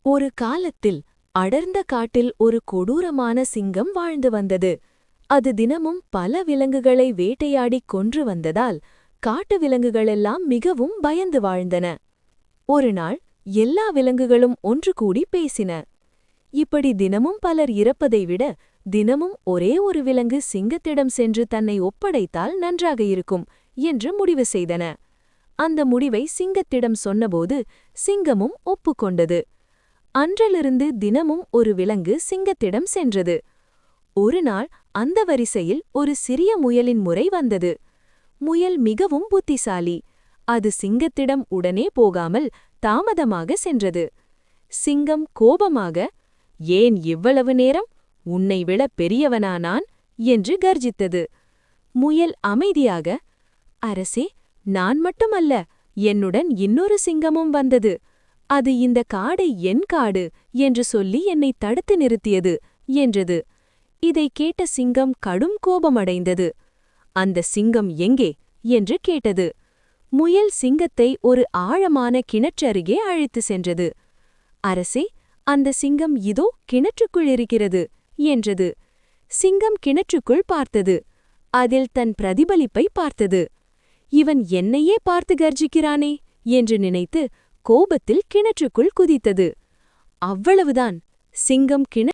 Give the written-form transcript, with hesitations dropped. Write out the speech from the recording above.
ஒரு காலத்தில் அடர்ந்த காட்டில் ஒரு கொடூரமான சிங்கம் வாழ்ந்து வந்தது. அது தினமும் பல விலங்குகளை வேட்டையாடிக் கொன்று வந்ததால் காட்டு விலங்குகளெல்லாம் மிகவும் பயந்து வாழ்ந்தன. ஒருநாள் எல்லா விலங்குகளும் ஒன்று கூடி பேசின. இப்படி தினமும் பலர் இறப்பதை விட தினமும் ஒரே ஒரு விலங்கு சிங்கத்திடம் சென்று தன்னை ஒப்படைத்தால் நன்றாக இருக்கும் என்று முடிவு செய்தன. அந்த முடிவை சிங்கத்திடம் சொன்னபோது சிங்கமும் ஒப்புக்கொண்டது. அன்றிலிருந்து தினமும் ஒரு விலங்கு சிங்கத்திடம் சென்றது. ஒருநாள் அந்த வரிசையில் ஒரு சிறிய முயலின் முறை வந்தது. முயல் மிகவும் புத்திசாலி. அது சிங்கத்திடம் உடனே போகாமல் தாமதமாக சென்றது. சிங்கம் கோபமாக, "ஏன் இவ்வளவு நேரம்? உன்னை விட பெரியவனா நான்?" என்று கர்ஜித்தது. முயல் அமைதியாக, "அரசே, நான் மட்டுமல்ல, என்னுடன் இன்னொரு சிங்கமும் வந்தது. அது இந்த காடு என் காடு என்று சொல்லி என்னை தடுத்து நிறுத்தியது" என்றது. இதைக் கேட்ட சிங்கம் கடும் கோபமடைந்தது. "அந்த சிங்கம் எங்கே?" என்று கேட்டது. முயல் சிங்கத்தை ஒரு ஆழமான கிணற்றருகே அழைத்து சென்றது. "அரசே, அந்த சிங்கம் இதோ கிணற்றுக்குள் இருக்கிறது" என்றது. சிங்கம் கிணற்றுக்குள் பார்த்தது. அதில் தன் பிரதிபலிப்பை பார்த்தது. "இவன் என்னையே பார்த்து கர்ஜிக்கிறானே" என்று நினைத்து கோபத்தில் கிணற்றுக்குள் குதித்தது. அவ்வளவுதான், சிங்கம்